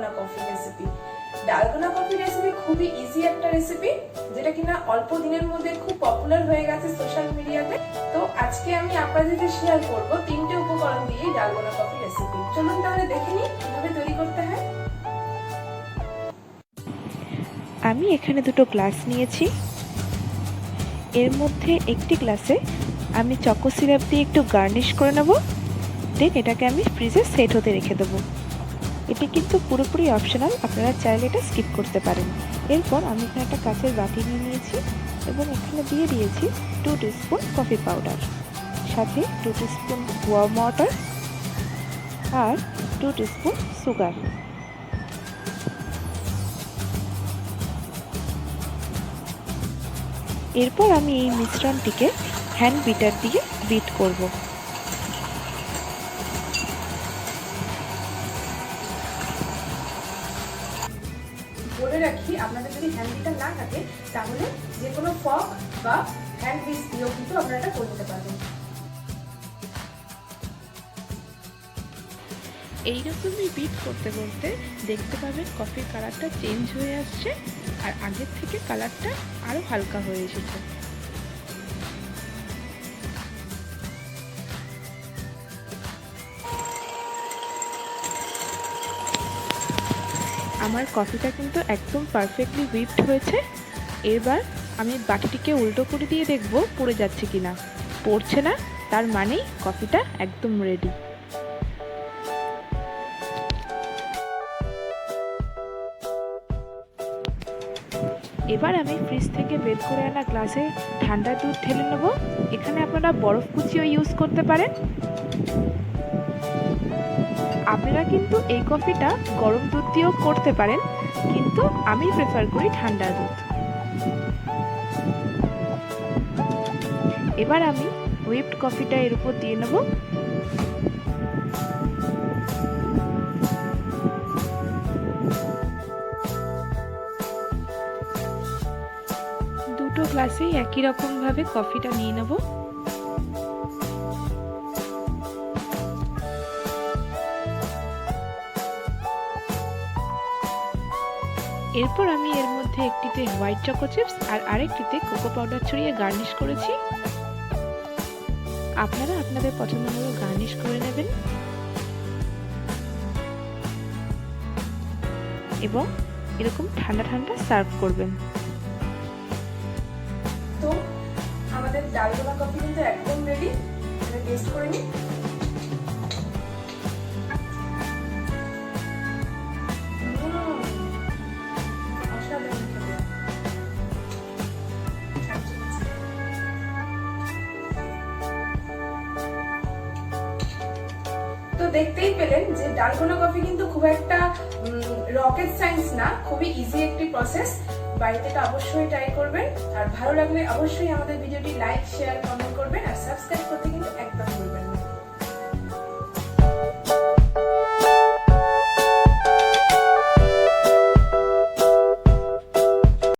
Dalgona coffee recipe. Dalgona coffee recipe খুবই easy একটা recipe, যেটা কিনা অল্প দিনের মধ্যে খুব পপুলার হয়ে গেছে সোশ্যাল মিডিয়াতে। তো আজকে আমি আপনাদের সাথে শেয়ার করব 3টে উপকরণ দিয়ে ডালগোনা কফি রেসিপি। চলুন তাহলে দেখে নিই কিভাবে তৈরি করতে হয়। আমি এখানে দুটো গ্লাস নিয়েছি। এর মধ্যে একটি গ্লাসে আমি চকো সিরাপ দিয়ে একটু গার্নিশ করে নেব। দেন এটাকে আমি ফ্রিজে সেট হতে রেখে দেবো। এটি কিন্তু পুরোপুরি অপশনাল, আপনারা চাইলে এটা স্কিপ করতে পারেন। এরপর আমি এখানে একটা কাঁচের বাটি নিয়ে নিয়েছি এবং এখানে দিয়ে দিয়েছি 2 টিস্পুন কফি পাউডার, সাথে 2 টিস্পুন ওয়ার্ম ওয়াটার আর 2 টিস্পুন সুগার। এরপর আমি এই মিশ্রণটিকে হ্যান্ড বিটার দিয়ে বিট করব। বলে রাখি, আপনাদের যদি হ্যান্ড বিটার না থাকে তাহলে যে কোনো ফর্ক বা হ্যান্ড হুইস্ক দিয়েও কিন্তু আপনারা এটা করে নিতে পারবেন। এইরকমই বিট করতে করতে দেখতে পাবেন কফির কালারটা চেঞ্জ হয়ে আসছে আর আগের থেকে কালারটা আরো হালকা হয়ে এসেছে। আমার কফিটা কিন্তু একদম পারফেক্টলি হুইপড হয়েছে। এবার আমি বাটিটিকে উল্টো করে দিয়ে দেখব পড়ে যাচ্ছে কিনা। পড়ছে না, তার মানেই কফিটা একদম রেডি। এবার আমি ফ্রিজ থেকে বের করে আনা গ্লাসে ঠান্ডা দুধ ঢেলে নেব। এখানে আপনারা বরফ কুচিও ইউজ করতে পারেন। আপনারা কিন্তু এই কফিটা গরম দুধ দিয়েও করতে পারেন, কিন্তু আমি প্রেফার করি ঠান্ডা দুধ। এবার আমি হুইপড কফিটা এর উপর দিয়ে নেব। দুটো গ্লাসেই একই রকম ভাবে কফিটা নিয়ে নেব। এরপর আমি এর মধ্যে একটিতে হোয়াইট চকো চিপস আর আরেকটিতে কোকো পাউডার ছড়িয়ে গার্নিশ করেছি। আপনারা আপনাদের পছন্দ মতো গার্নিশ করে নেবেন এবং এরকম ঠান্ডা ঠান্ডা সার্ভ করবেন। তো আমাদের ডালগোনা কফি কিন্তু একদম রেডি। এটা টেস্ট করে নিই। তো দেখতেই পেলেন যে ডালগোনা কফি কিন্তু খুব একটা রকেট সায়েন্স না, খুবই ইজি একটি প্রসেস। বাড়িতে এটা অবশ্যই ট্রাই করবেন, আর ভালো লাগলে অবশ্যই আমাদের ভিডিওটি লাইক, শেয়ার, কমেন্ট করবেন আর সাবস্ক্রাইব করতে কিন্তু একদম